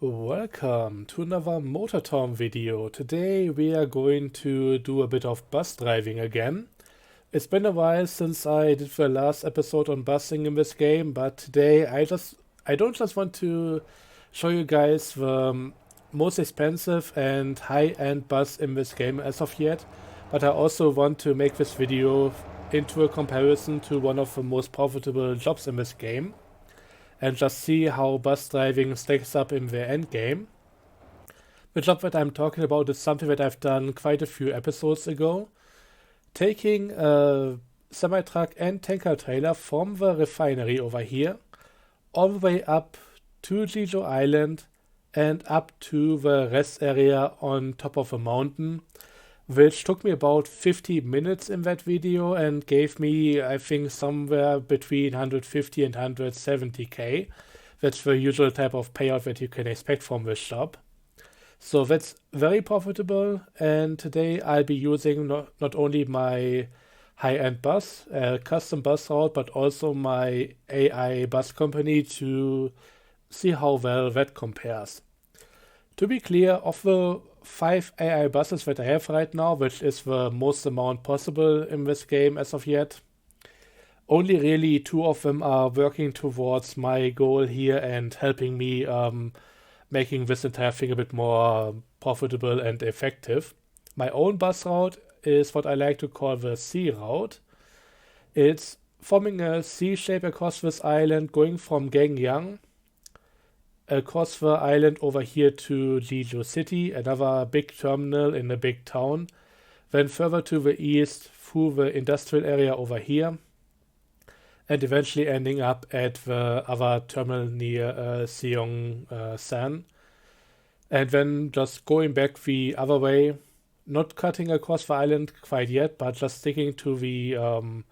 Welcome to another Motor Town video. Today we are going to do a bit of bus driving again. It's been a while since I did the last episode on busing in this game, but today I don't just want to show you guys the most expensive and high-end bus in this game as of yet, but I also want to make this video into a comparison to one of the most profitable jobs in this game and just see how bus driving stacks up in the end game. The job that I'm talking about is something that I've done quite a few episodes ago. Taking a semi-truck and tanker trailer from the refinery over here, all the way up to Jeju Island and up to the rest area on top of a mountain, which took me about 50 minutes in that video and gave me, I think, somewhere between 150 and 170k. That's the usual type of payout that you can expect from this job. So that's very profitable, and today I'll be using not only my high-end bus, custom bus route, but also my AI bus company to see how well that compares. To be clear, of the 5 AI buses that I have right now, which is the most amount possible in this game as of yet, only really 2 of them are working towards my goal here and helping me making this entire thing a bit more profitable and effective. My own bus route is what I like to call the C route. It's forming a C shape across this island, going from Gangyang across the island over here to Jeju City, another big terminal in a big town, then further to the east through the industrial area over here, and eventually ending up at the other terminal near Seongsan, and then just going back the other way, not cutting across the island quite yet, but just sticking to the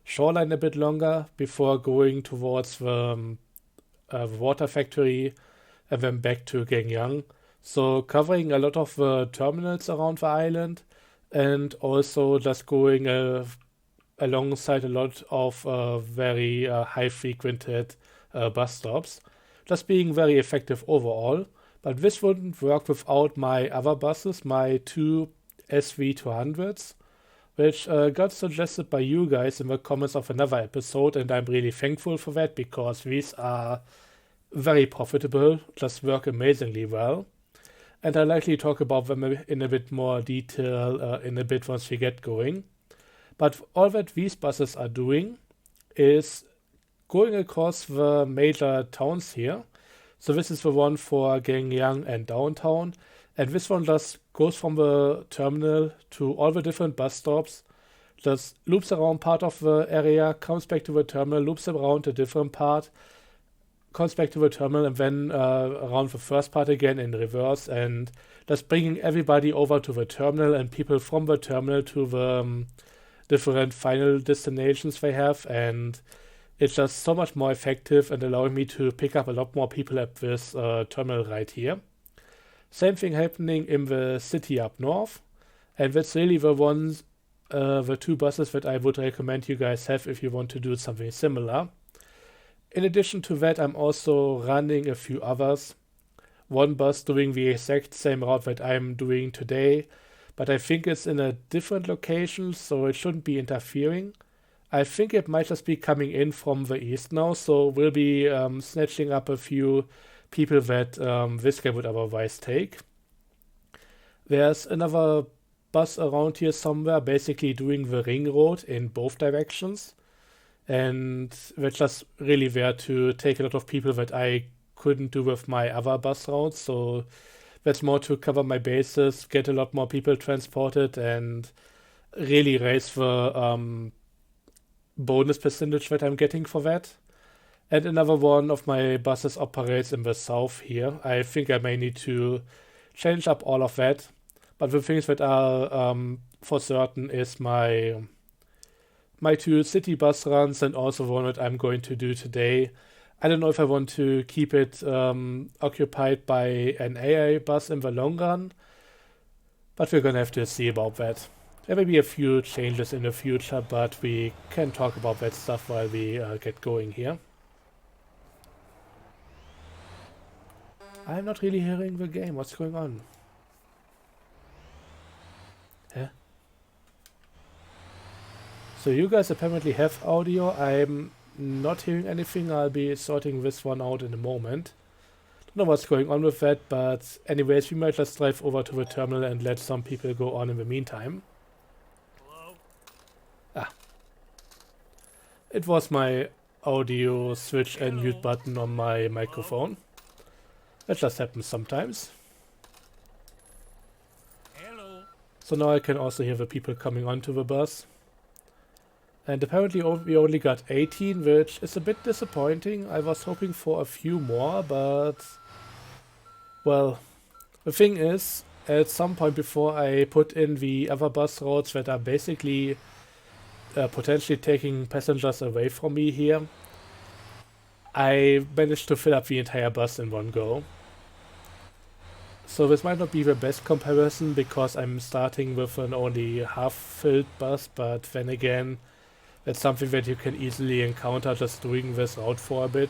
shoreline a bit longer before going towards the water factory and then back to Gangyang. So covering a lot of the terminals around the island and also just going alongside a lot of very high frequented bus stops, just being very effective overall. But this wouldn't work without my other buses, my 2 SV200s, which got suggested by you guys in the comments of another episode, and I'm really thankful for that because these are very profitable, just work amazingly well. And I'll likely talk about them in a bit more detail in a bit once we get going. But all that these buses are doing is going across the major towns here. So this is the one for Gangyang and downtown. And this one just goes from the terminal to all the different bus stops, just loops around part of the area, comes back to the terminal, loops around a different part, comes back to the terminal, and then around the first part again in reverse, and just bringing everybody over to the terminal and people from the terminal to the different final destinations they have. And it's just so much more effective and allowing me to pick up a lot more people at this terminal right here. Same thing happening in the city up north, and that's really the 2 buses that I would recommend you guys have if you want to do something similar. In addition to that, I'm also running a few others. One bus doing the exact same route that I'm doing today, but I think it's in a different location, so it shouldn't be interfering. I think it might just be coming in from the east now, so we'll be snatching up a few people that this guy would otherwise take. There's another bus around here somewhere, basically doing the ring road in both directions. And we're just really there to take a lot of people that I couldn't do with my other bus routes. So that's more to cover my bases, get a lot more people transported, and really raise the bonus percentage that I'm getting for that. And another one of my buses operates in the south here. I think I may need to change up all of that. But the things that are for certain is my 2 city bus runs and also one that I'm going to do today. I don't know if I want to keep it occupied by an AI bus in the long run, but we're gonna have to see about that. There may be a few changes in the future, but we can talk about that stuff while we get going here. I'm not really hearing the game. What's going on? Huh? So you guys apparently have audio. I'm not hearing anything. I'll be sorting this one out in a moment. Don't know what's going on with that, but anyways, we might just drive over to the terminal and let some people go on in the meantime. Hello? Ah. It was my audio switch and mute button on my microphone. That just happens sometimes. Hello? So now I can also hear the people coming onto the bus. And apparently we only got 18, which is a bit disappointing. I was hoping for a few more, but... Well, the thing is, at some point before I put in the other bus routes that are basically potentially taking passengers away from me here, I managed to fill up the entire bus in one go. So this might not be the best comparison because I'm starting with an only half-filled bus, but then again, that's something that you can easily encounter just doing this route for a bit.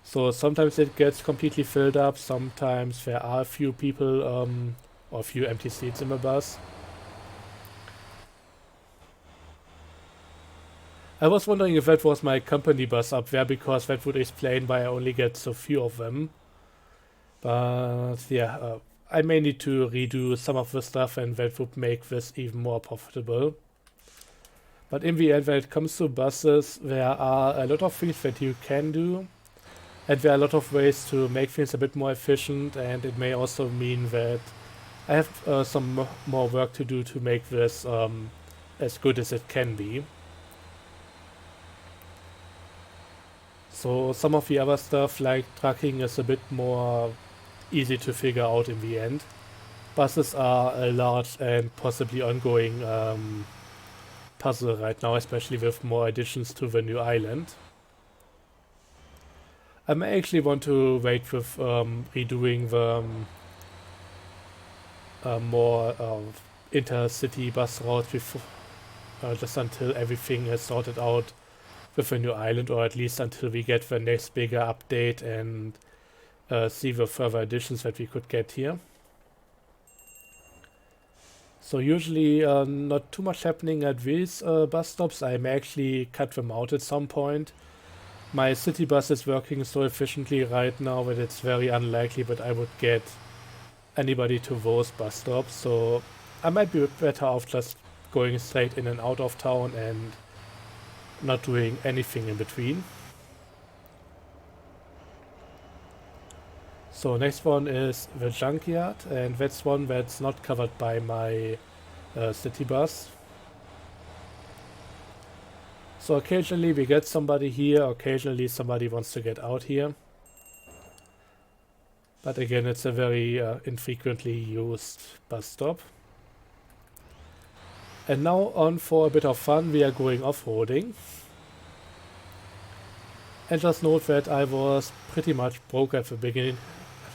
So sometimes it gets completely filled up, sometimes there are a few people or a few empty seats in the bus. I was wondering if that was my company bus up there, because that would explain why I only get so few of them. But yeah, I may need to redo some of the stuff, and that would make this even more profitable. But in the end, when it comes to buses, there are a lot of things that you can do, and there are a lot of ways to make things a bit more efficient, and it may also mean that I have some more work to do to make this as good as it can be. So some of the other stuff, like trucking, is a bit more easy to figure out in the end. Buses are a large and possibly ongoing puzzle right now, especially with more additions to the new island. I may actually want to wait with redoing the more intercity bus routes before, just until everything is sorted out with a new island, or at least until we get the next bigger update and see the further additions that we could get here. So usually not too much happening at these bus stops. I may actually cut them out at some point. My city bus is working so efficiently right now that it's very unlikely that I would get anybody to those bus stops. So I might be better off just going straight in and out of town and not doing anything in between. So next one is the junkyard, and that's one that's not covered by my city bus. So occasionally we get somebody here, occasionally somebody wants to get out here. But again, it's a very infrequently used bus stop. And now on for a bit of fun, we are going off-roading. And just note that I was pretty much broke at the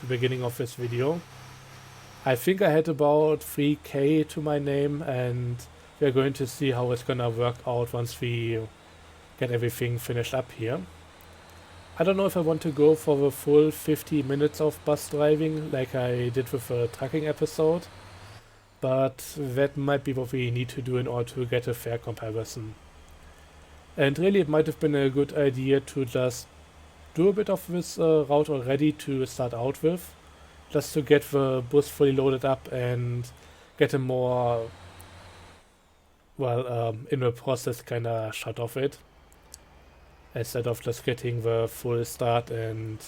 beginning of this video. I think I had about 3k to my name, and we're going to see how it's gonna work out once we get everything finished up here. I don't know if I want to go for the full 50 minutes of bus driving like I did with the trucking episode, but that might be what we need to do in order to get a fair comparison. And really it might have been a good idea to just do a bit of this route already to start out with, just to get the bus fully loaded up and get a more, well, in the process kinda shut off it, instead of just getting the full start and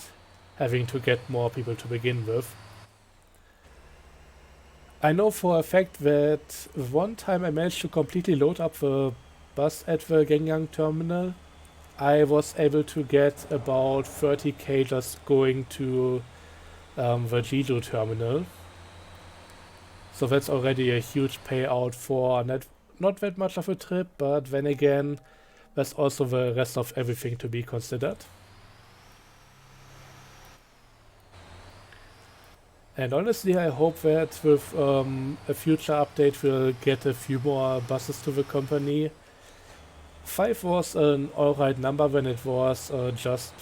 having to get more people to begin with. I know for a fact that one time I managed to completely load up the bus at the Gangyang terminal. I was able to get about 30k just going to the Jeju terminal. So that's already a huge payout for not that much of a trip, but then again, there's also the rest of everything to be considered. And honestly, I hope that with a future update we'll get a few more buses to the company. 5 was an alright number when it was just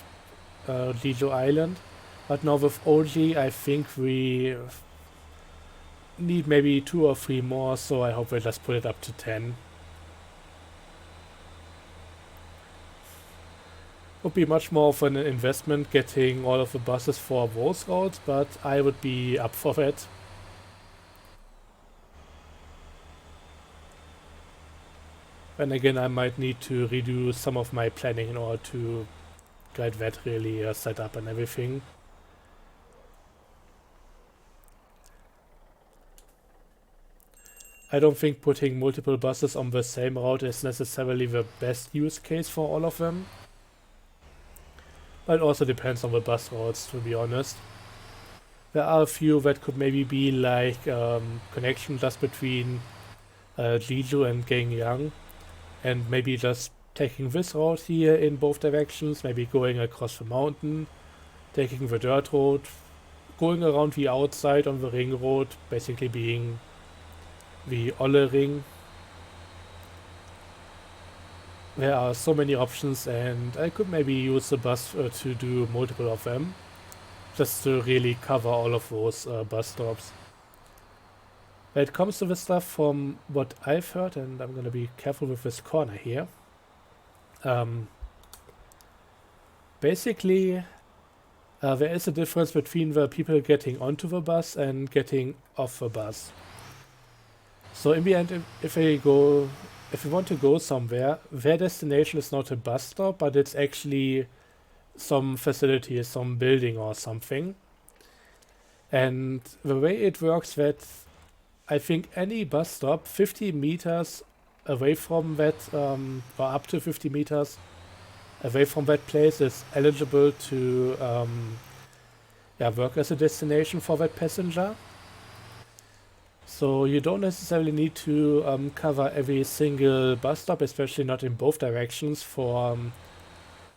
Jeju Island, But now with OG, I think we need maybe 2 or 3 more, so I hope we just put it up to 10. Would be much more of an investment getting all of the buses for those roads, but I would be up for it. Then again, I might need to redo some of my planning in order to get that really set up and everything. I don't think putting multiple buses on the same route is necessarily the best use case for all of them. But it also depends on the bus routes, to be honest. There are a few that could maybe be like connection just between Jeju and Gangyang, and maybe just taking this route here in both directions, maybe going across the mountain, taking the dirt road, going around the outside on the ring road, basically being the Olle Ring. There are so many options, and I could maybe use the bus to do multiple of them, just to really cover all of those bus stops. When it comes to this stuff, from what I've heard, and I'm gonna be careful with this corner here, basically there is a difference between the people getting onto the bus and getting off the bus. So in the end, if you want to go somewhere, their destination is not a bus stop, but it's actually some facility, some building or something. And the way it works, that I think any bus stop 50 meters away from that, or up to 50 meters away from that place, is eligible to work as a destination for that passenger. So you don't necessarily need to cover every single bus stop, especially not in both directions, for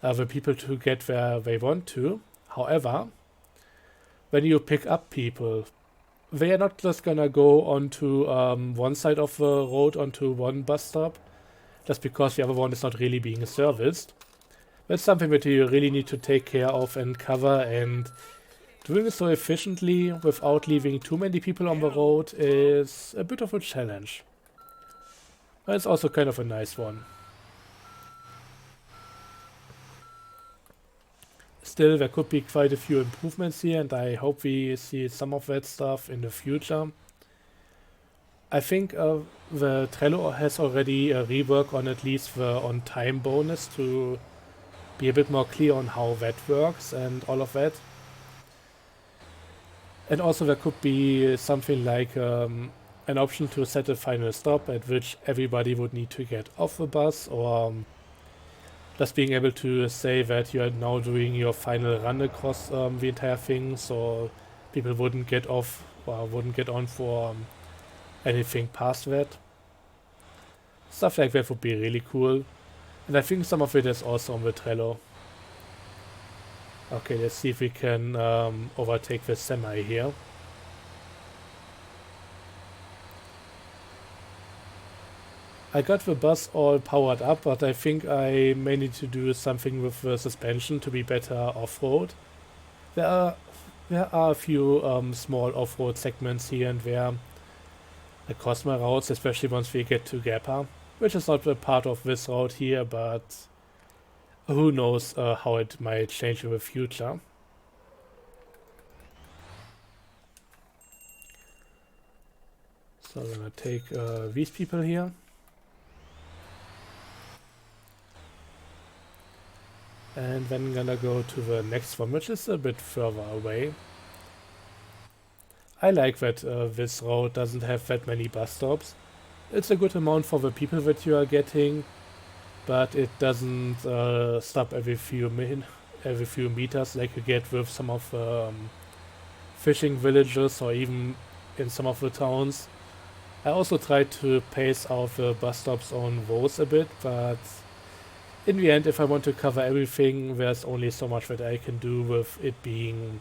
the people to get where they want to. However, when you pick up people, they are not just gonna go onto one side of the road onto one bus stop, just because the other one is not really being serviced. That's something that you really need to take care of and cover, and doing it so efficiently without leaving too many people on the road is a bit of a challenge. But it's also kind of a nice one. Still, there could be quite a few improvements here, and I hope we see some of that stuff in the future. I think the Trello has already a rework on at least the on-time bonus to be a bit more clear on how that works and all of that. And also there could be something like an option to set a final stop at which everybody would need to get off the bus, or just being able to say that you are now doing your final run across the entire thing, so people wouldn't get off or wouldn't get on for anything past that. Stuff like that would be really cool. And I think some of it is also on the Trello. Okay, let's see if we can overtake the semi here. I got the bus all powered up, but I think I may need to do something with the suspension to be better off-road. There are a few small off-road segments here and there across my routes, especially once we get to Gappa, which is not a part of this route here, but who knows how it might change in the future. So I'm gonna take these people here. And then gonna go to the next one, which is a bit further away. I like that this road doesn't have that many bus stops. It's a good amount for the people that you are getting, but it doesn't stop every few meters like you get with some of the fishing villages or even in some of the towns. I also tried to pace out the bus stops on those a bit, but in the end, if I want to cover everything, there's only so much that I can do with it being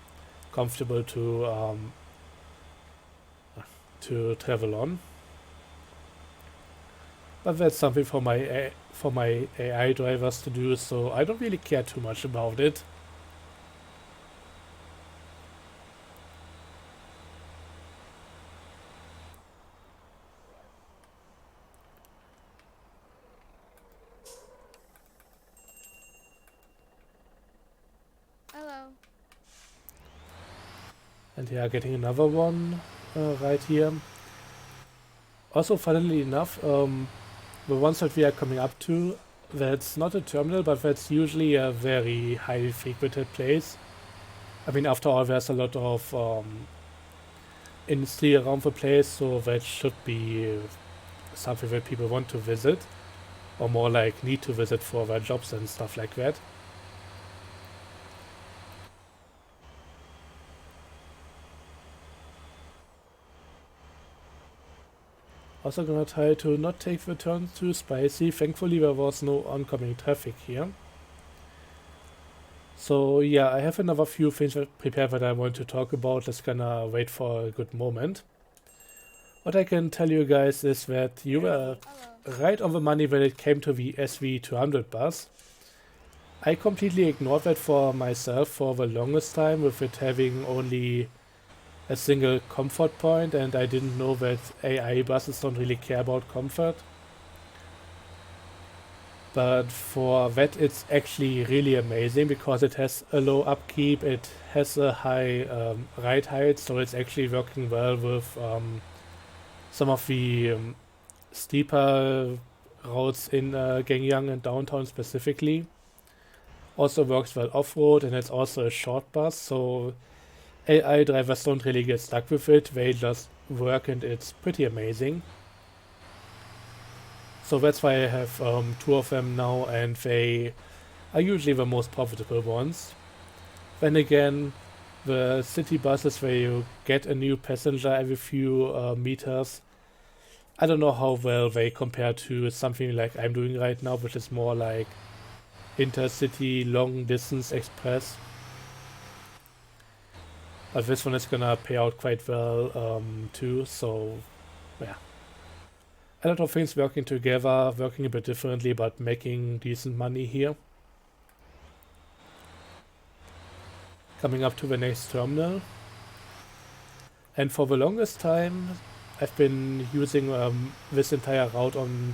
comfortable to travel on. But that's something for my AI drivers to do, so I don't really care too much about it. And yeah, getting another one right here. Also, funnily enough, the ones that we are coming up to, that's not a terminal, but that's usually a very highly frequented place. I mean, after all, there's a lot of industry around the place, so that should be something that people want to visit, or more like need to visit for their jobs and stuff like that. Also gonna try to not take the turn too spicy. Thankfully there was no oncoming traffic here. So yeah, I have another few things prepared that I want to talk about. Just gonna wait for a good moment. What I can tell you guys is that you were right on the money when it came to the SV200 bus. I completely ignored that for myself for the longest time, with it having only a single comfort point, and I didn't know that AI buses don't really care about comfort. But for that it's actually really amazing because it has a low upkeep, it has a high ride height, so it's actually working well with some of the steeper roads in Gangneung and downtown specifically. Also works well off-road, and it's also a short bus, so AI drivers don't really get stuck with it, they just work and it's pretty amazing. So that's why I have two of them now, and they are usually the most profitable ones. Then again, the city buses where you get a new passenger every few meters, I don't know how well they compare to something like I'm doing right now, which is more like intercity long distance express. But this one is gonna pay out quite well too, so yeah. A lot of things working together, working a bit differently, but making decent money here. Coming up to the next terminal. And for the longest time, I've been using this entire route on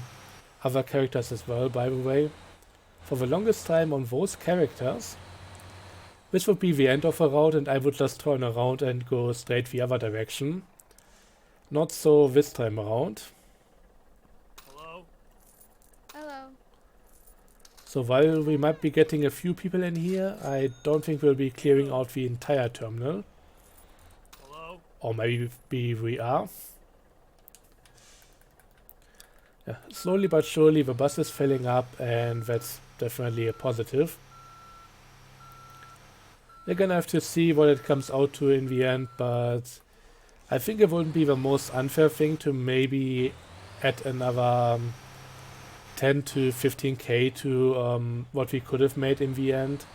other characters as well, by the way. For the longest time on those characters, this would be the end of the route and I would just turn around and go straight the other direction. Not so this time around. Hello? Hello. So while we might be getting a few people in here, I don't think we'll be clearing out the entire terminal. Hello? Or maybe we are. Yeah, slowly but surely the bus is filling up, and that's definitely a positive. We're gonna have to see what it comes out to in the end, but I think it wouldn't be the most unfair thing to maybe add another 10 to 15k to what we could have made in the end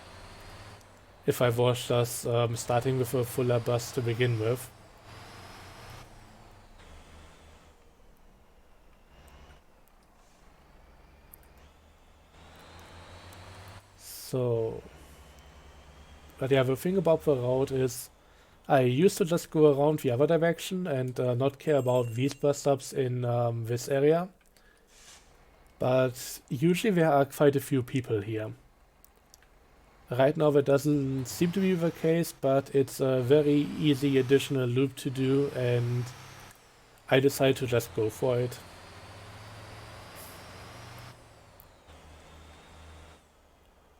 if I was just starting with a fuller bus to begin with. So, but yeah, the thing about the route is I used to just go around the other direction and not care about these bus stops in this area. But usually there are quite a few people here. Right now that doesn't seem to be the case, but it's a very easy additional loop to do, and I decided to just go for it.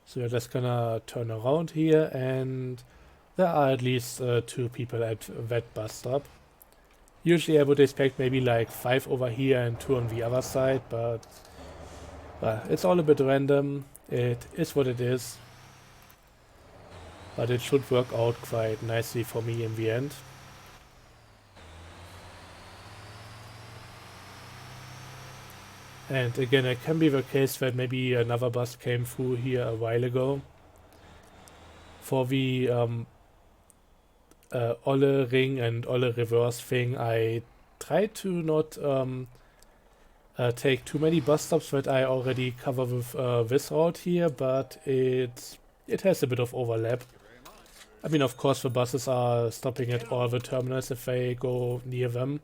So we're just gonna turn around here, and there are at least 2 people at that bus stop. Usually I would expect maybe like 5 over here and 2 on the other side, but it's all a bit random. It is what it is. But it should work out quite nicely for me in the end. And again, it can be the case that maybe another bus came through here a while ago. For the Olle Ring and Olle Reverse thing, I tried to not take too many bus stops that I already cover with this route here, but it has a bit of overlap. I mean, of course, the buses are stopping at all the terminals if they go near them.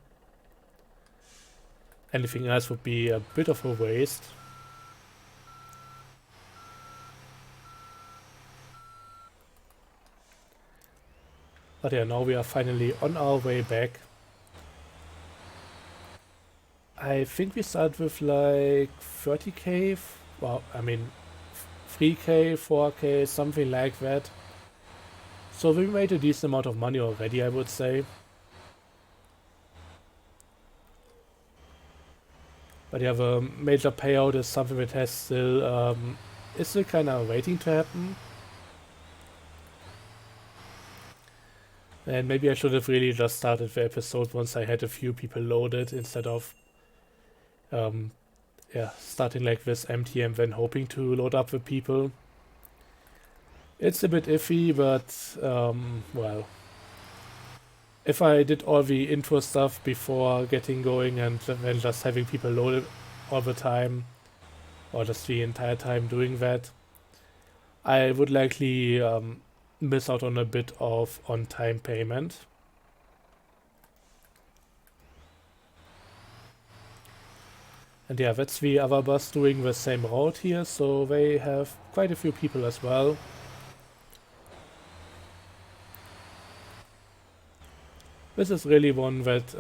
Anything else would be a bit of a waste. But yeah, now we are finally on our way back. I think we start with like 30k, well, I mean 3k, 4k, something like that. So we made a decent amount of money already, I would say. But yeah, the major payout is something that has still, is still kind of waiting to happen. And maybe I should have really just started the episode once I had a few people loaded instead of, yeah, starting like this empty and then hoping to load up the people. It's a bit iffy, but, well, if I did all the intro stuff before getting going and then just having people loaded all the time, or just the entire time doing that, I would likely miss out on a bit of on-time payment. And yeah, that's the other bus doing the same route here, so they have quite a few people as well. This is really one that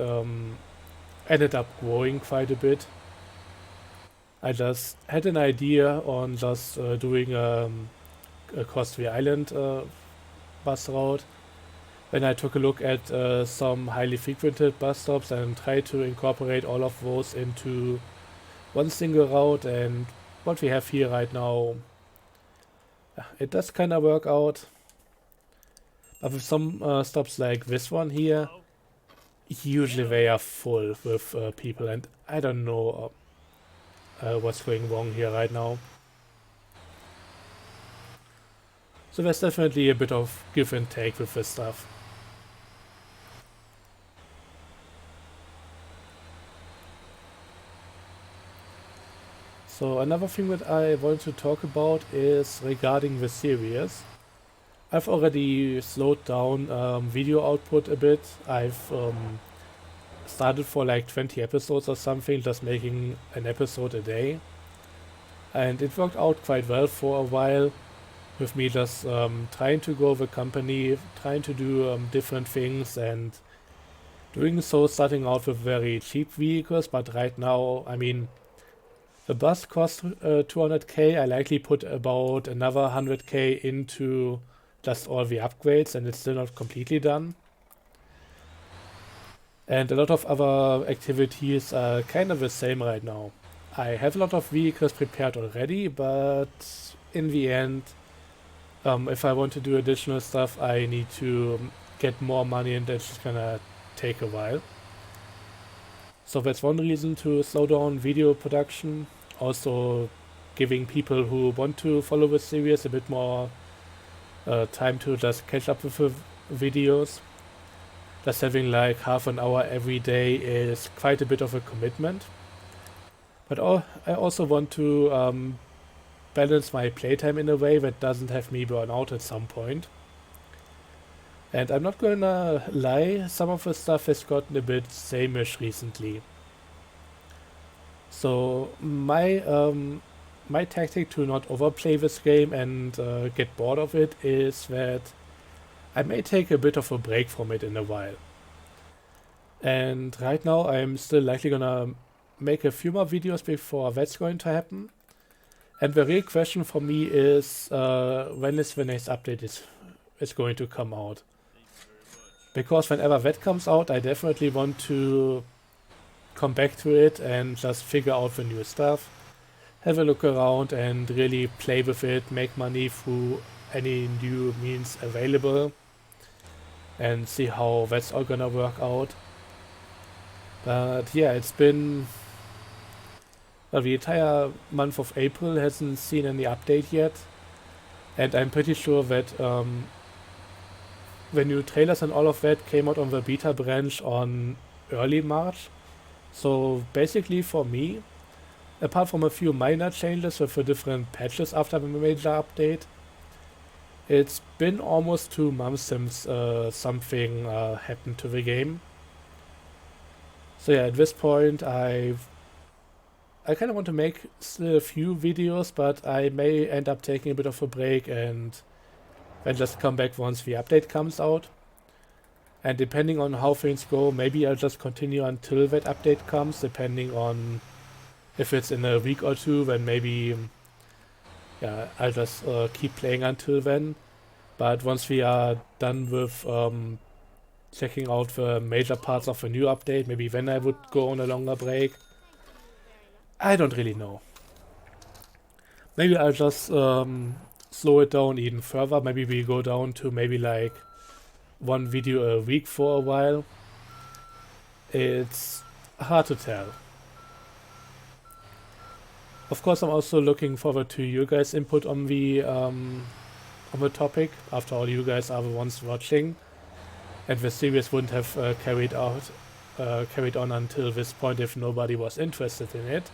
ended up growing quite a bit. I just had an idea on just doing across the island bus route. When I took a look at some highly frequented bus stops and tried to incorporate all of those into one single route, and what we have here right now, it does kind of work out. But with some stops like this one here, Hello? usually they are full with people, and I don't know what's going wrong here right now. So there's definitely a bit of give and take with this stuff. So another thing that I want to talk about is regarding the series. I've already slowed down video output a bit. I've started for like 20 episodes or something, just making an episode a day. And it worked out quite well for a while, with me just trying to grow the company, trying to do different things, and doing so starting out with very cheap vehicles. But right now, I mean, the bus costs 200k. I likely put about another 100k into just all the upgrades, and it's still not completely done. And a lot of other activities are kind of the same right now. I have a lot of vehicles prepared already, but in the end, if I want to do additional stuff, I need to get more money, and that's just gonna take a while. So that's one reason to slow down video production. Also, giving people who want to follow the series a bit more time to just catch up with the videos. Just having like half an hour every day is quite a bit of a commitment. But I also want to balance my playtime in a way that doesn't have me burn out at some point. And I'm not gonna lie, some of the stuff has gotten a bit sameish recently. So my tactic to not overplay this game and get bored of it is that I may take a bit of a break from it in a while. And right now I'm still likely gonna make a few more videos before that's going to happen. And the real question for me is when is the next update is going to come out. Because whenever that comes out, I definitely want to come back to it and just figure out the new stuff, have a look around and really play with it, make money through any new means available, and see how that's all gonna work out. But yeah, it's been... Well, the entire month of April hasn't seen any update yet, and I'm pretty sure that the new trailers and all of that came out on the beta branch on early March. So basically for me, apart from a few minor changes with the different patches after the major update, it's been almost 2 months since something happened to the game. So yeah, at this point I kind of want to make still a few videos, but I may end up taking a bit of a break and then just come back once the update comes out. And depending on how things go, maybe I'll just continue until that update comes, depending on if it's in a week or two, then maybe, yeah, I'll just keep playing until then. But once we are done with checking out the major parts of the new update, maybe then I would go on a longer break. I don't really know. Maybe I'll just slow it down even further. Maybe we go down to maybe like one video a week for a while. It's hard to tell. Of course, I'm also looking forward to you guys' input on the topic. After all, you guys are the ones watching, and the series wouldn't have carried on until this point if nobody was interested in it.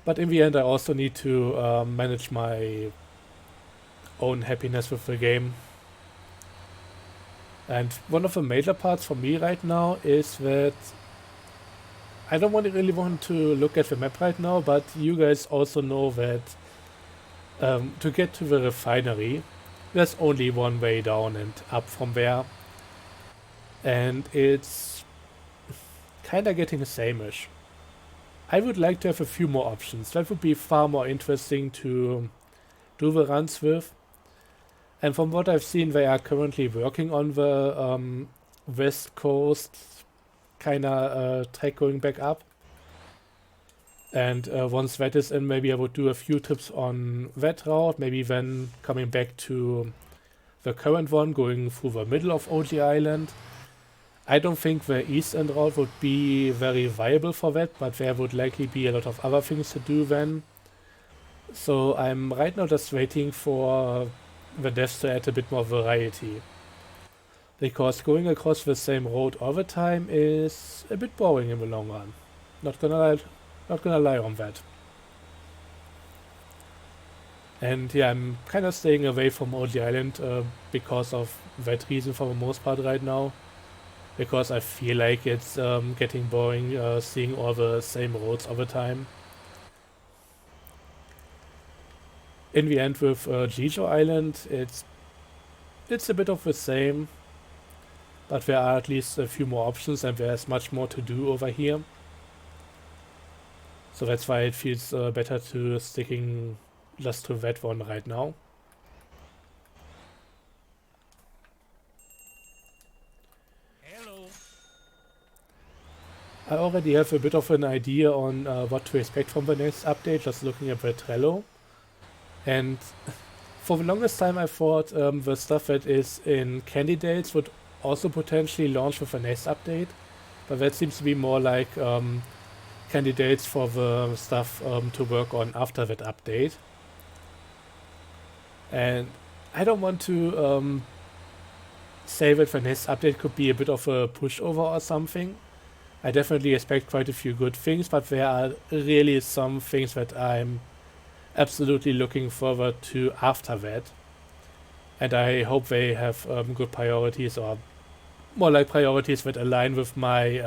But in the end, I also need to manage my own happiness with the game. And one of the major parts for me right now is that I don't really want to look at the map right now, but you guys also know that to get to the refinery, there's only one way down and up from there. And it's kinda getting sameish. I would like to have a few more options. That would be far more interesting to do the runs with. And from what I've seen, they are currently working on the West Coast kinda track going back up. And once that is in, maybe I would do a few trips on that route, maybe then coming back to the current one, going through the middle of OG Island. I don't think the East End route would be very viable for that, but there would likely be a lot of other things to do then. So I'm right now just waiting for the devs to add a bit more variety. Because going across the same road all the time is a bit boring in the long run. Not gonna lie on that. And yeah, I'm kind of staying away from OG Island because of that reason for the most part right now. Because I feel like it's getting boring seeing all the same roads all the time. In the end with Jeju Island, it's a bit of the same, but there are at least a few more options and there's much more to do over here. So that's why it feels better to sticking just to that one right now. Hello. I already have a bit of an idea on what to expect from the next update, just looking at the Trello. And for the longest time I thought the stuff that is in candidates would also potentially launch with the next update. But that seems to be more like candidates for the stuff to work on after that update. And I don't want to say that the next update could be a bit of a pushover or something. I definitely expect quite a few good things, but there are really some things that I'm absolutely looking forward to after that. And I hope they have good priorities, or more like priorities that align with my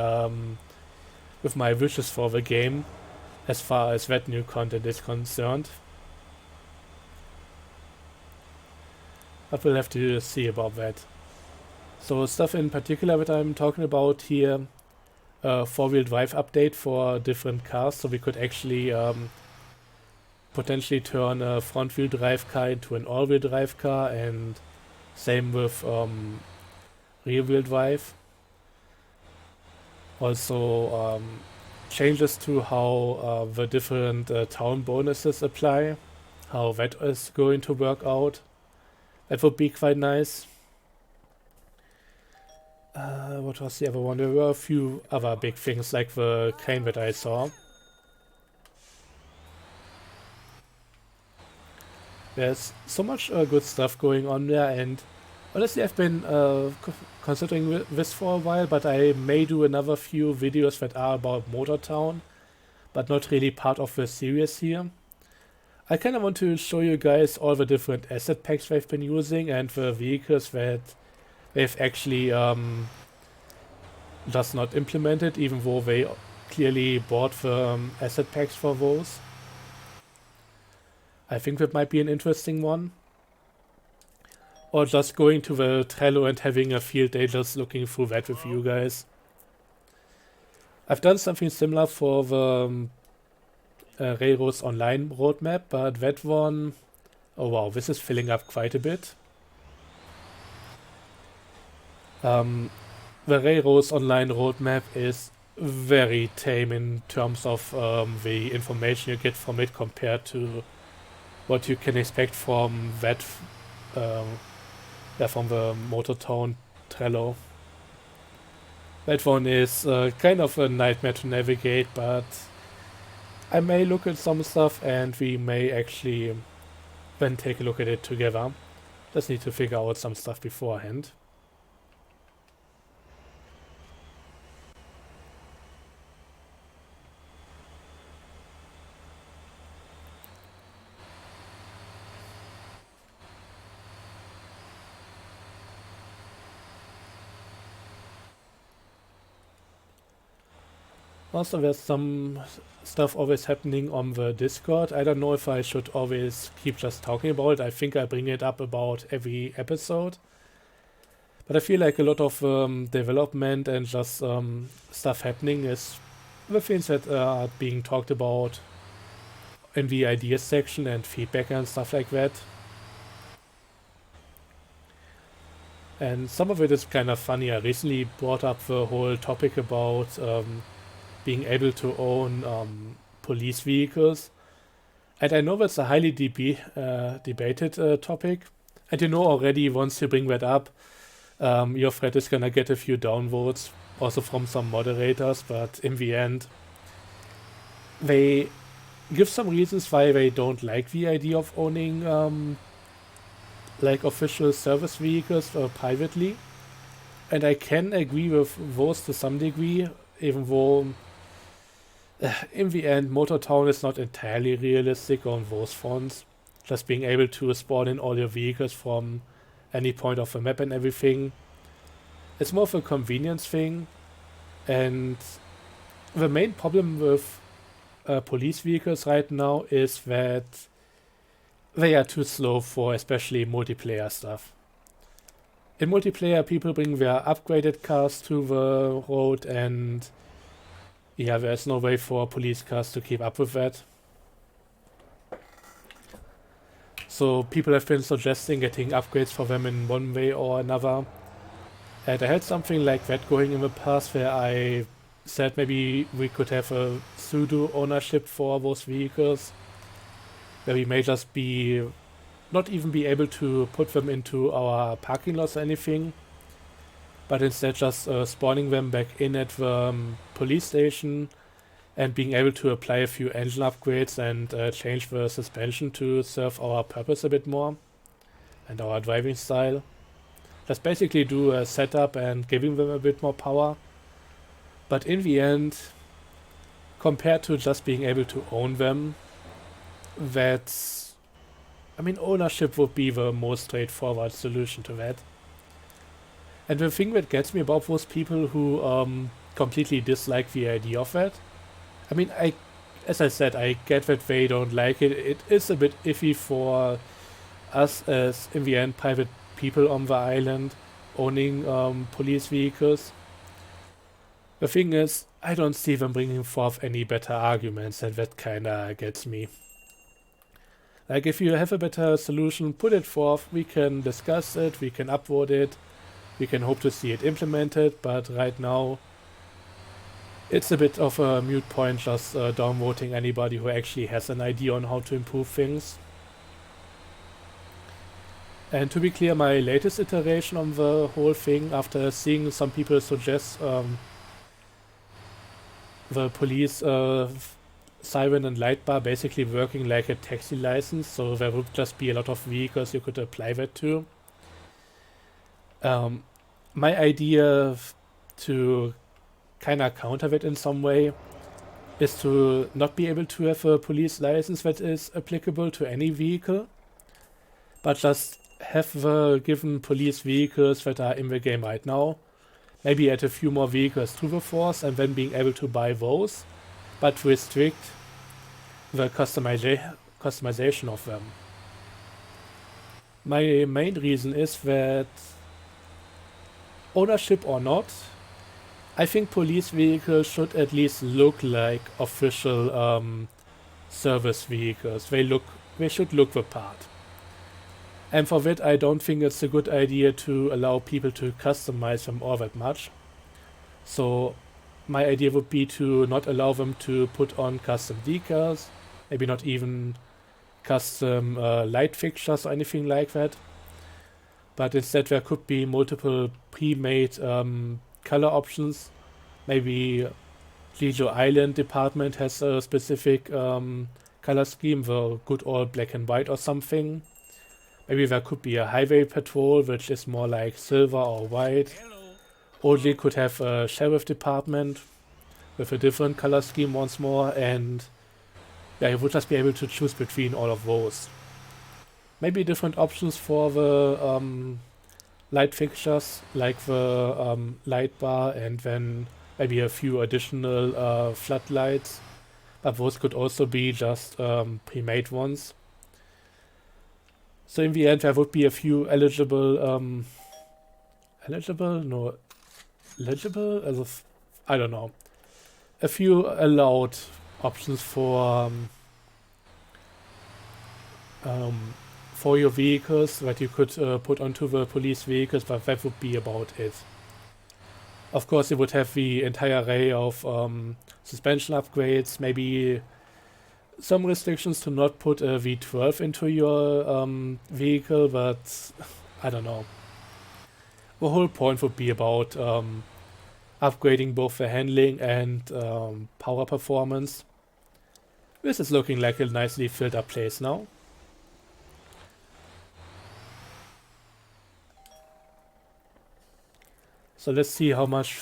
wishes for the game as far as that new content is concerned. But we'll have to see about that. So stuff in particular that I'm talking about here, four-wheel drive update for different cars, so we could actually potentially turn a front-wheel drive car into an all-wheel drive car, and same with rear-wheel drive. Also changes to how the different town bonuses apply, how that is going to work out. That would be quite nice. What was the other one? There were a few other big things like the crane that I saw. There's so much good stuff going on there, and honestly I've been considering this for a while, but I may do another few videos that are about Motortown, but not really part of the series here. I kind of want to show you guys all the different asset packs they've been using and the vehicles that they've actually just not implemented, even though they clearly bought the asset packs for those. I think that might be an interesting one. or just going to the Trello and having a field day just looking through that with you guys. I've done something similar for the Railroads Online roadmap, but that one, oh wow, this is filling up quite a bit. The Railroads Online roadmap is very tame in terms of the information you get from it compared to what you can expect from that, from the Motortown Trello. That one is kind of a nightmare to navigate, but I may look at some stuff and we may actually then take a look at it together. Just need to figure out some stuff beforehand. Also, there's some stuff always happening on the Discord. I don't know if I should always keep just talking about it. I think I bring it up about every episode. But I feel like a lot of development and just stuff happening is the things that are being talked about in the ideas section and feedback and stuff like that. And some of it is kind of funny. I recently brought up the whole topic about being able to own police vehicles. And I know that's a highly debated topic. And you know already, once you bring that up, your thread is gonna get a few downvotes, also from some moderators, but in the end, they give some reasons why they don't like the idea of owning like official service vehicles privately. And I can agree with those to some degree, even though in the end, Motortown is not entirely realistic on those fronts. Just being able to spawn in all your vehicles from any point of the map and everything. It's more of a convenience thing. And the main problem with police vehicles right now is that they are too slow for especially multiplayer stuff. In multiplayer, people bring their upgraded cars to the road, and yeah, there's no way for police cars to keep up with that. So people have been suggesting getting upgrades for them in one way or another. And I had something like that going in the past where I said maybe we could have a pseudo ownership for those vehicles, where we may just not even be able to put them into our parking lots or anything, but instead just spawning them back in at the police station and being able to apply a few engine upgrades and change the suspension to serve our purpose a bit more and our driving style. Just basically do a setup and giving them a bit more power. But in the end, compared to just being able to own them, ownership would be the most straightforward solution to that. And the thing that gets me about those people who completely dislike the idea of that, as I said, I get that they don't like it. It is a bit iffy for us as, in the end, private people on the island owning police vehicles. The thing is, I don't see them bringing forth any better arguments, and that kinda gets me. Like, if you have a better solution, put it forth, we can discuss it, we can upvote it, we can hope to see it implemented, but right now it's a bit of a moot point just downvoting anybody who actually has an idea on how to improve things. And to be clear, my latest iteration on the whole thing, after seeing some people suggest the police siren and light bar basically working like a taxi license, so there would just be a lot of vehicles you could apply that to. My idea to kinda counter that in some way is to not be able to have a police license that is applicable to any vehicle, but just have the given police vehicles that are in the game right now, maybe add a few more vehicles to the force and then being able to buy those, but restrict the customization of them. My main reason is that, ownership or not, I think police vehicles should at least look like official service vehicles. They should look the part. And for that, I don't think it's a good idea to allow people to customize them all that much. So my idea would be to not allow them to put on custom decals, maybe not even custom light fixtures or anything like that. But instead there could be multiple pre-made color options. Maybe Lijo Island department has a specific color scheme, the good old black and white or something. Maybe there could be a highway patrol, which is more like silver or white. Hello. Oldly could have a sheriff department with a different color scheme once more, and yeah, you would just be able to choose between all of those. Maybe different options for the light fixtures, like the light bar, and then maybe a few additional floodlights. But those could also be just pre-made ones. So in the end, there would be a few legible? I don't know. A few allowed options for your vehicles that you could put onto the police vehicles, but that would be about it. Of course, you would have the entire array of suspension upgrades, maybe some restrictions to not put a V12 into your vehicle, but I don't know. The whole point would be about upgrading both the handling and power performance. This is looking like a nicely filled up place now. So let's see how much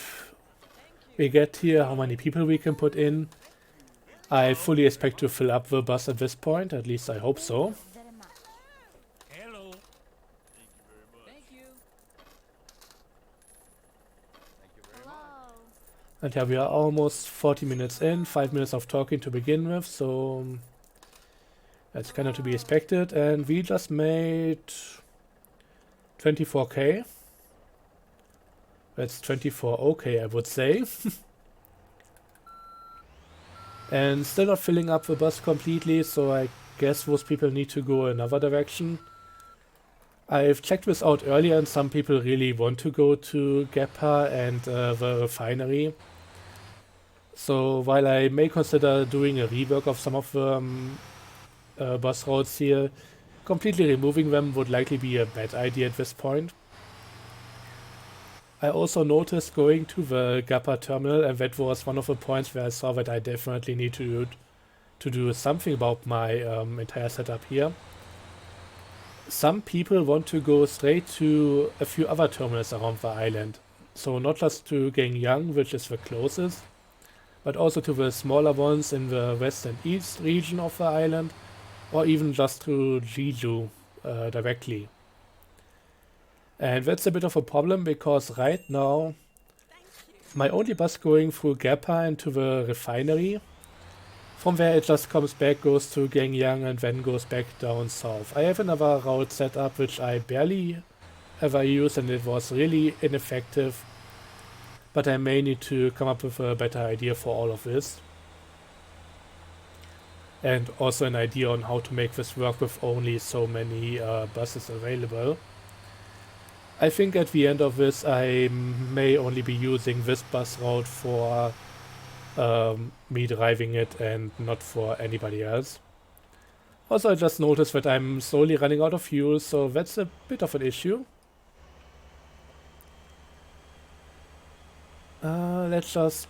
we get here, how many people we can put in. I fully expect to fill up the bus at this point, at least I hope so. Hello. And yeah, we are almost 40 minutes in, 5 minutes of talking to begin with, so that's kind of to be expected. And we just made 24k. That's 24 okay, I would say. And still not filling up the bus completely, so I guess those people need to go another direction. I've checked this out earlier, and some people really want to go to Gappa and the refinery. So while I may consider doing a rework of some of the bus routes here, completely removing them would likely be a bad idea at this point. I also noticed going to the Gappa terminal, and that was one of the points where I saw that I definitely need to do something about my entire setup here. Some people want to go straight to a few other terminals around the island. So not just to Gangyang, which is the closest, but also to the smaller ones in the west and east region of the island, or even just to Jeju directly. And that's a bit of a problem because right now my only bus going through Gappa and to the refinery, from where it just comes back, goes to Gangyang and then goes back down south. I have another route set up which I barely ever use, and it was really ineffective, but I may need to come up with a better idea for all of this. And also an idea on how to make this work with only so many buses available. I think at the end of this I may only be using this bus route for me driving it and not for anybody else. Also, I just noticed that I'm slowly running out of fuel, so that's a bit of an issue. Let's just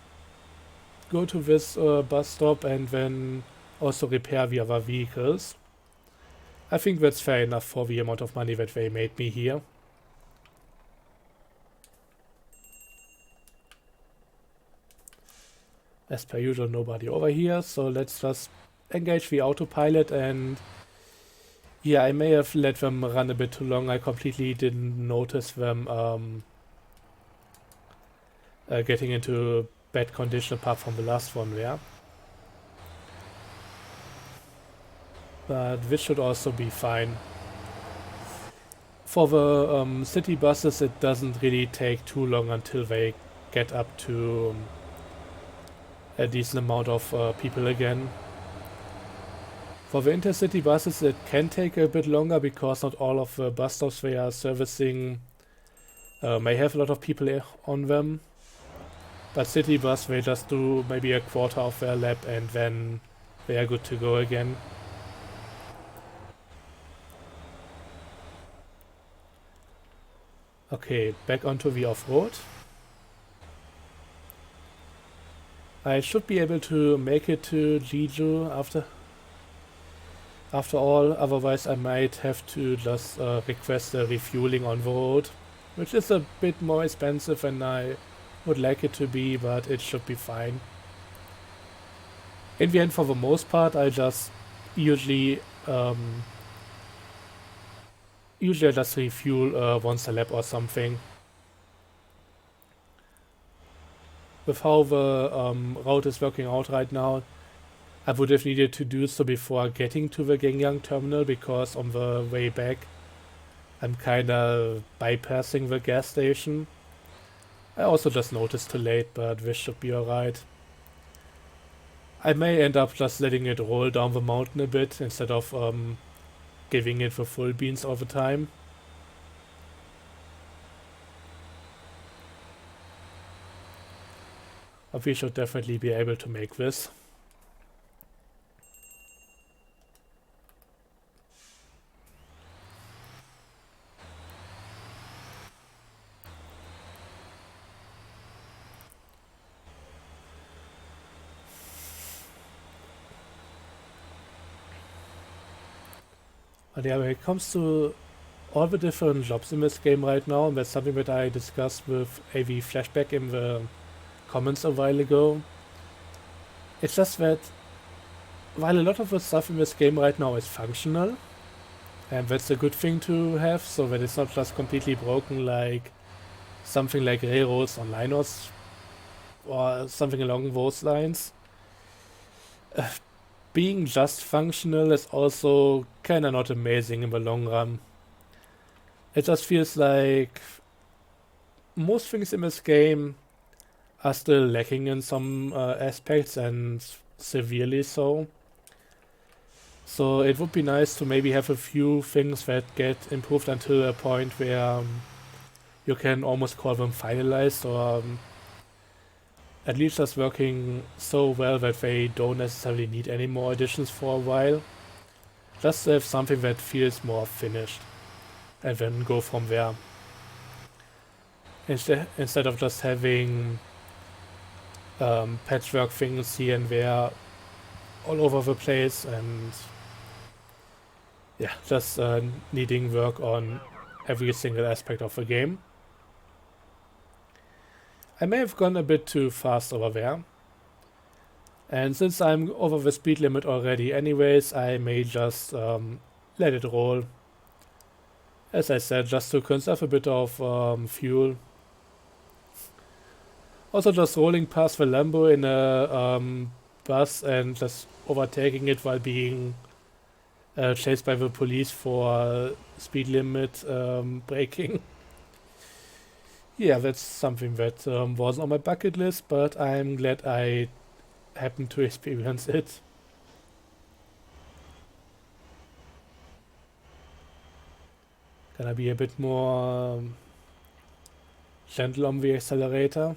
go to this bus stop and then also repair the other vehicles. I think that's fair enough for the amount of money that they made me here. As per usual, nobody over here, so let's just engage the autopilot. And yeah, I may have let them run a bit too long. I completely didn't notice them getting into bad condition apart from the last one there. But this should also be fine. For the city buses, it doesn't really take too long until they get up to a decent amount of people again. For the intercity buses, it can take a bit longer because not all of the bus stops they are servicing may have a lot of people on them. But city bus, they just do maybe a quarter of their lap and then they are good to go again. Okay, back onto the off-road. I should be able to make it to Jeju after all, otherwise I might have to just request a refueling on the road, which is a bit more expensive than I would like it to be, but it should be fine. In the end, for the most part, I just usually I just refuel once a lap or something. With how the route is working out right now, I would have needed to do so before getting to the Gangyang terminal, because on the way back I'm kinda bypassing the gas station. I also just noticed too late, but this should be alright. I may end up just letting it roll down the mountain a bit instead of giving it the full beans all the time. But we should definitely be able to make this. But yeah, when it comes to all the different jobs in this game right now, and that's something that I discussed with AV Flashback in the comments a while ago. It's just that while a lot of the stuff in this game right now is functional, and that's a good thing to have, so that it's not just completely broken like something like railroads on liners or something along those lines. Being just functional is also kinda not amazing in the long run. It just feels like most things in this game are still lacking in some aspects, and severely so. So it would be nice to maybe have a few things that get improved until a point where you can almost call them finalized, or at least just working so well that they don't necessarily need any more additions for a while. Just to have something that feels more finished, and then go from there. Instead of just having patchwork things here and there all over the place, and yeah, just needing work on every single aspect of the game. I may have gone a bit too fast over there, and since I'm over the speed limit already anyways, I may just let it roll. As I said, just to conserve a bit of fuel. Also just rolling past the Lambo in a bus and just overtaking it while being chased by the police for speed limit breaking. Yeah, that's something that wasn't on my bucket list, but I'm glad I happened to experience it. Gonna be a bit more gentle on the accelerator.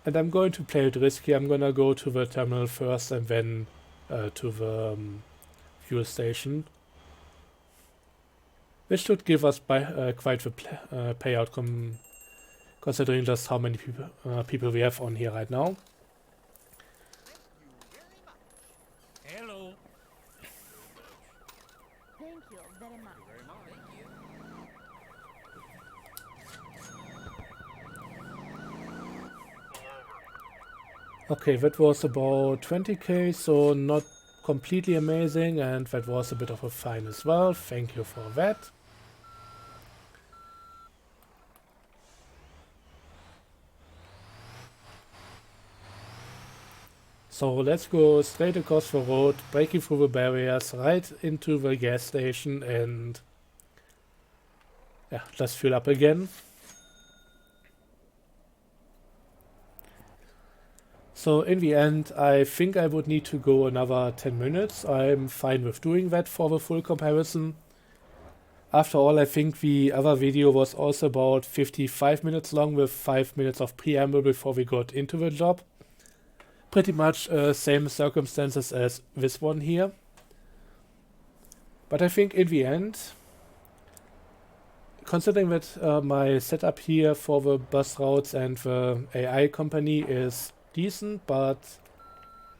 And I'm going to play it risky. I'm gonna go to the terminal first and then to the fuel station. Which should give us quite the payout considering just how many people we have on here right now. Hello. Thank you very much. Okay, that was about 20k, so not completely amazing, and that was a bit of a fine as well. Thank you for that. So let's go straight across the road, breaking through the barriers, right into the gas station, and yeah, just fuel up again. So in the end, I think I would need to go another 10 minutes. I'm fine with doing that for the full comparison. After all, I think the other video was also about 55 minutes long with 5 minutes of preamble before we got into the job. Pretty much same circumstances as this one here. But I think in the end, considering that my setup here for the bus routes and the AI company is decent, but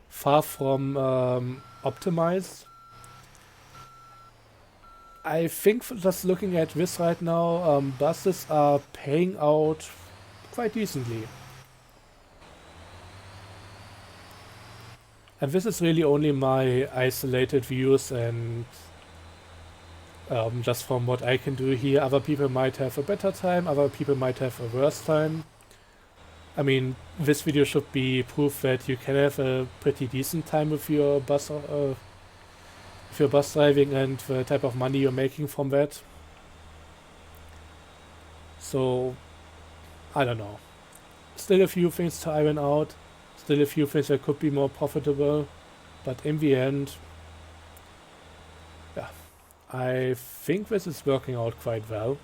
far from optimized, I think just looking at this right now, buses are paying out quite decently. And this is really only my isolated views and just from what I can do here. Other people might have a better time, other people might have a worse time. I mean, this video should be proof that you can have a pretty decent time with your bus driving and the type of money you're making from that. So, I don't know. Still a few things to iron out. Still a few things that could be more profitable. But in the end, yeah, I think this is working out quite well.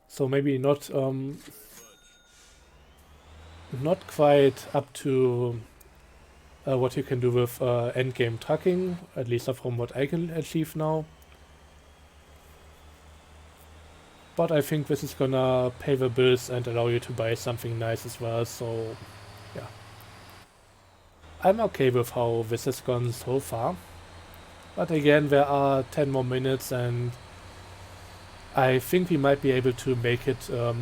So maybe not quite up to what you can do with endgame trucking, at least from what I can achieve now. But I think this is gonna pay the bills and allow you to buy something nice as well, so yeah. I'm okay with how this has gone so far. But again, there are 10 more minutes and I think we might be able to make it to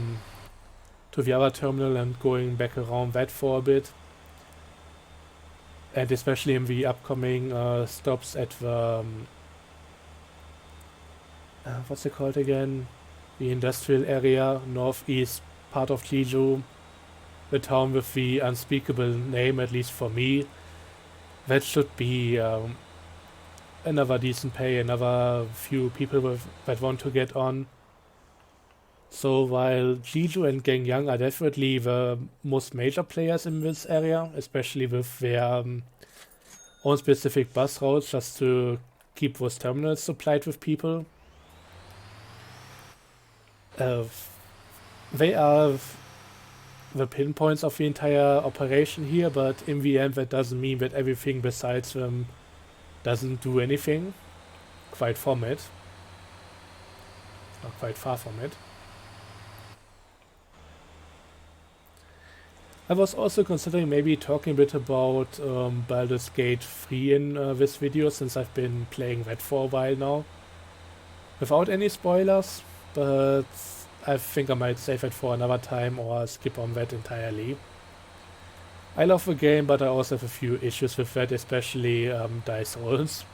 the other terminal and going back around that for a bit. And especially in the upcoming stops at the... what's it called again? The industrial area, northeast part of Jeju. The town with the unspeakable name, at least for me. That should be another decent pay, another few people that want to get on. So while Jeju and Gangyang are definitely the most major players in this area, especially with their own specific bus routes just to keep those terminals supplied with people, they are the pinpoints of the entire operation here, but in the end that doesn't mean that everything besides them doesn't do anything. Quite from it. Or quite far from it. I was also considering maybe talking a bit about Baldur's Gate 3 in this video, since I've been playing that for a while now. Without any spoilers, but I think I might save it for another time or skip on that entirely. I love the game, but I also have a few issues with that, especially dice rolls.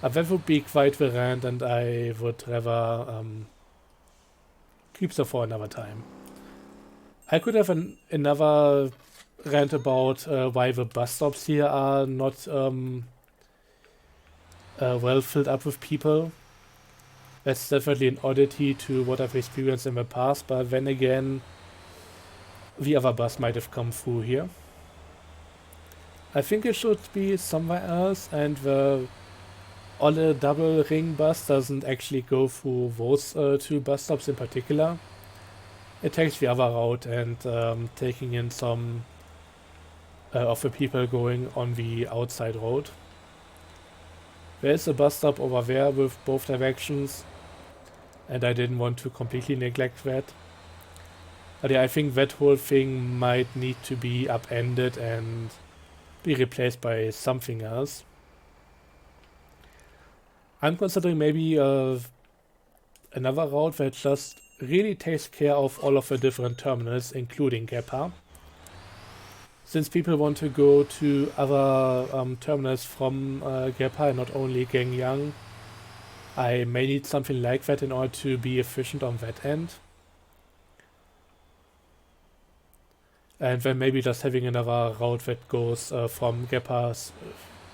That would be quite the rant, and I would rather keep them for another time. I could have another rant about why the bus stops here are not well filled up with people. That's definitely an oddity to what I've experienced in the past, but then again, the other bus might have come through here. I think it should be somewhere else, and the Olle double ring bus doesn't actually go through those two bus stops in particular. It takes the other route and taking in some of the people going on the outside road. There is a bus stop over there with both directions, and I didn't want to completely neglect that. But yeah, I think that whole thing might need to be upended and be replaced by something else. I'm considering maybe another route that just really takes care of all of the different terminals, including Gepha. since people want to go to other terminals from Gappa, not only Gangyang, I may need something like that in order to be efficient on that end. And then maybe just having another route that goes from Gappa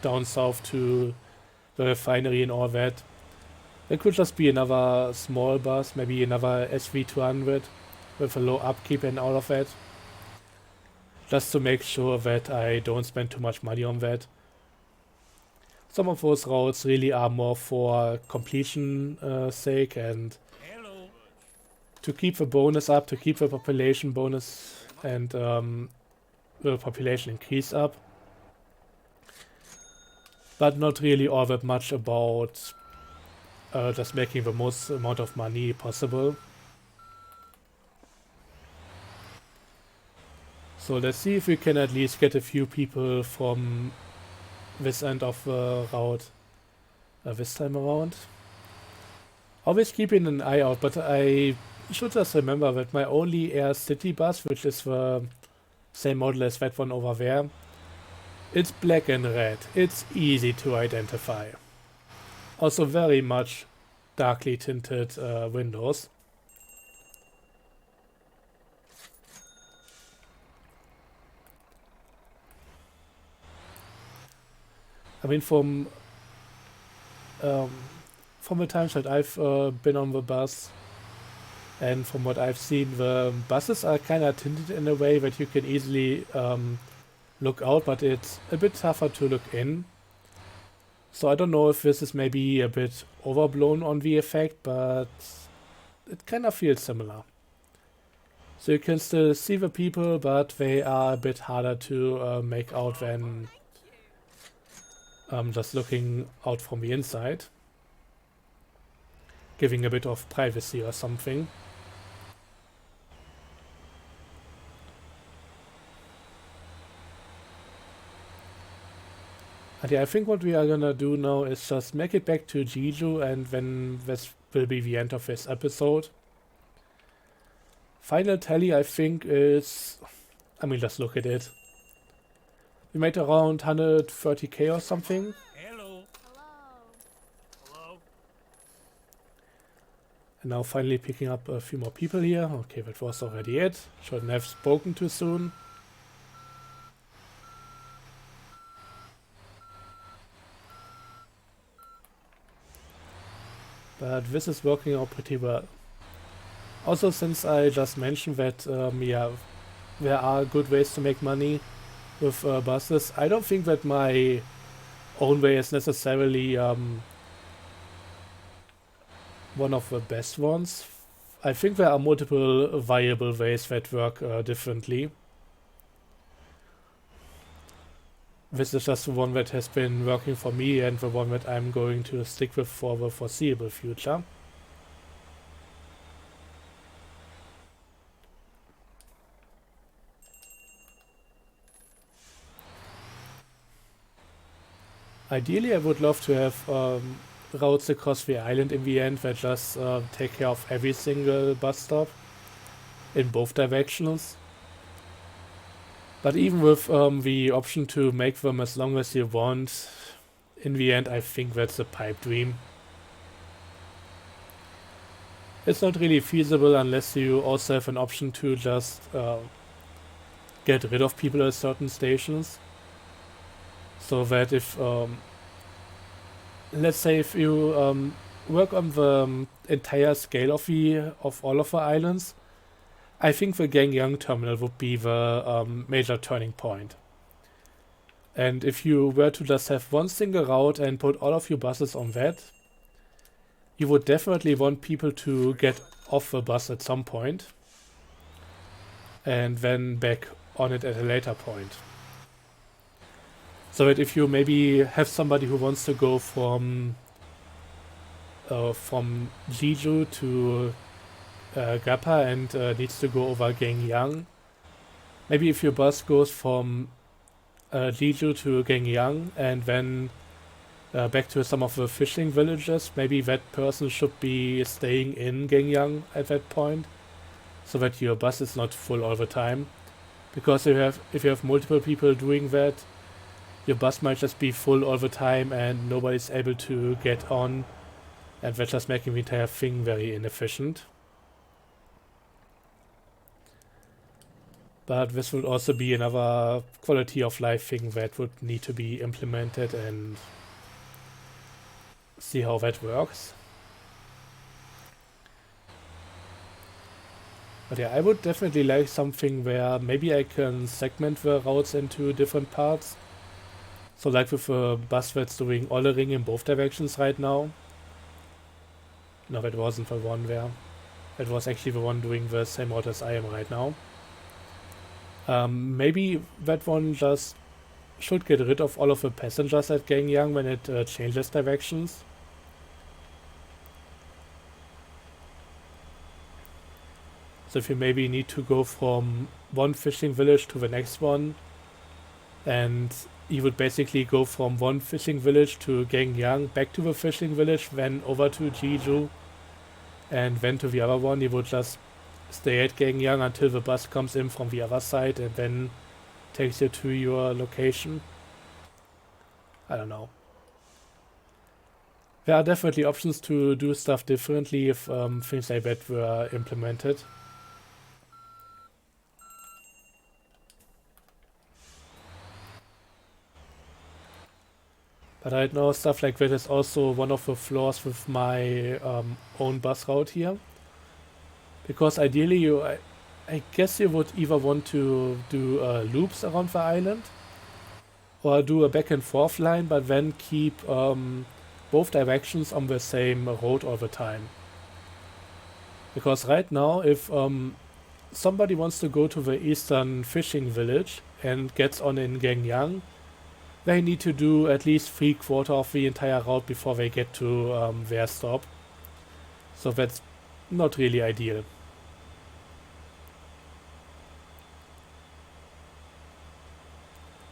down south to the refinery and all that. It could just be another small bus, maybe another SV200 with a low upkeep and all of that. Just to make sure that I don't spend too much money on that. Some of those routes really are more for completion sake and Hello. to keep the bonus up, to keep the population bonus and the population increase up. But not really all that much about just making the most amount of money possible. So let's see if we can at least get a few people from this end of the route this time around. Always keeping an eye out, but I should just remember that my only Air City bus, which is the same model as that one over there, it's black and red. It's easy to identify. Also very much darkly tinted windows. I mean, from the times that I've been on the bus and from what I've seen, the buses are kind of tinted in a way that you can easily look out, but it's a bit tougher to look in. So I don't know if this is maybe a bit overblown on the effect, but it kind of feels similar. So you can still see the people, but they are a bit harder to make out than just looking out from the inside, giving a bit of privacy or something. And yeah, I think what we are gonna do now is just make it back to Jeju, and then this will be the end of this episode. Final tally, I think, is... I mean, just look at it. We made around 130k or something. Hello. Hello. And now finally picking up a few more people here. Okay, that was already it. Shouldn't have spoken too soon. But this is working out pretty well. Also, since I just mentioned that, yeah, there are good ways to make money with buses, I don't think that my own way is necessarily one of the best ones. I think there are multiple viable ways that work differently. This is just the one that has been working for me and the one that I'm going to stick with for the foreseeable future. Ideally, I would love to have routes across the island in the end that just take care of every single bus stop in both directions. But even with the option to make them as long as you want, in the end I think that's a pipe dream. It's not really feasible unless you also have an option to just get rid of people at certain stations. So that if, let's say if you work on the entire scale of all of the islands, I think the Gangyang terminal would be the major turning point. And if you were to just have one single route and put all of your buses on that, you would definitely want people to get off the bus at some point and then back on it at a later point. So that if you maybe have somebody who wants to go from Jeju to Gappa and needs to go over Gangyang, maybe if your bus goes from Jeju to Gangyang and then back to some of the fishing villages, maybe that person should be staying in Gangyang at that point, so that your bus is not full all the time. because if you have multiple people doing that, your bus might just be full all the time and nobody's able to get on, and that's just making the entire thing very inefficient. But this would also be another quality of life thing that would need to be implemented and see how that works. But yeah, I would definitely like something where maybe I can segment the routes into different parts. So like with a bus that's doing Ollering in both directions right now. No, that wasn't the one there. That was actually the one doing the same route as I am right now. Maybe that one just should get rid of all of the passengers at Gangyang when it changes directions. So if you maybe need to go from one fishing village to the next one, and you would basically go from one fishing village to Gangyang, back to the fishing village, then over to Jeju, and then to the other one, you would just stay at Gangyang until the bus comes in from the other side and then takes you to your location. I don't know. There are definitely options to do stuff differently if things like that were implemented. But right now, stuff like that is also one of the flaws with my own bus route here. Because ideally, I guess you would either want to do loops around the island or do a back and forth line, but then keep both directions on the same road all the time. Because right now, if somebody wants to go to the eastern fishing village and gets on in Gangyang, they need to do at least 3/4 of the entire route before they get to their stop. So that's not really ideal.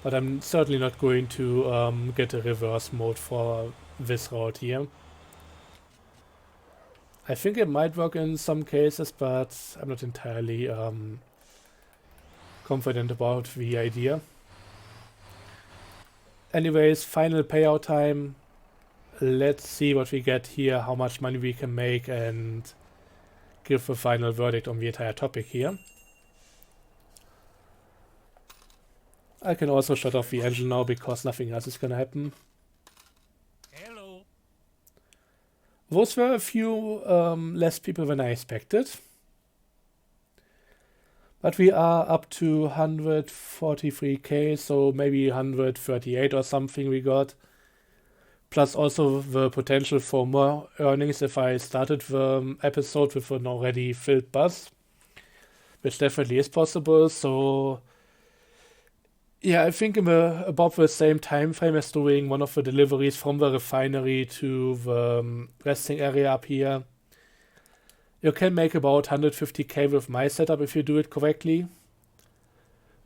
But I'm certainly not going to get a reverse mode for this route here. I think it might work in some cases, but I'm not entirely confident about the idea. Anyways, final payout time. Let's see what we get here, how much money we can make, and give a final verdict on the entire topic here. I can also shut off the engine now because nothing else is gonna happen. Hello. Those were a few less people than I expected. But we are up to 143k, so maybe 138 or something we got. Plus also the potential for more earnings if I started the episode with an already filled bus, which definitely is possible. So yeah, I think in about the same time frame as doing one of the deliveries from the refinery to the resting area up here, you can make about 150k with my setup if you do it correctly.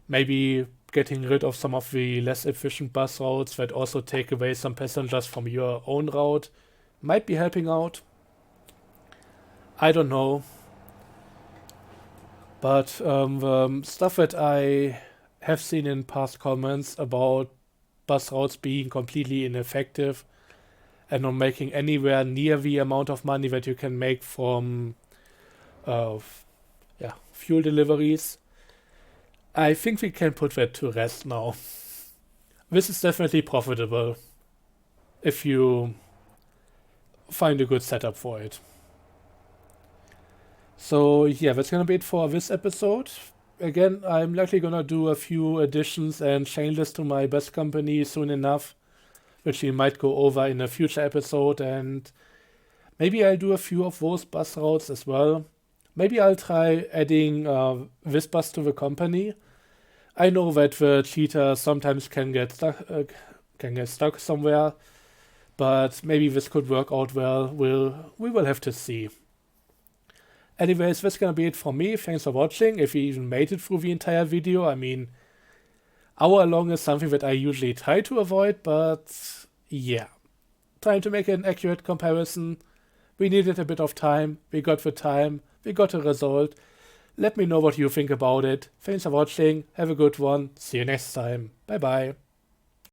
Maybe getting rid of some of the less efficient bus routes that also take away some passengers from your own route might be helping out. I don't know. But the stuff that I have seen in past comments about bus routes being completely ineffective and not making anywhere near the amount of money that you can make from fuel deliveries, I think we can put that to rest now. This is definitely profitable if you find a good setup for it. So yeah, that's gonna be it for this episode. Again, I'm likely gonna do a few additions and changes to my bus company soon enough, which we might go over in a future episode, and maybe I'll do a few of those bus routes as well. Maybe I'll try adding this bus to the company. I know that the cheetah sometimes can get stuck somewhere, but maybe this could work out well. We will have to see. Anyways, that's gonna be it for me. Thanks for watching. If you even made it through the entire video, I mean, hour long is something that I usually try to avoid, but yeah. Trying to make an accurate comparison. We needed a bit of time. We got the time. We got a result. Let me know what you think about it. Thanks for watching, have a good one, see you next time, bye bye.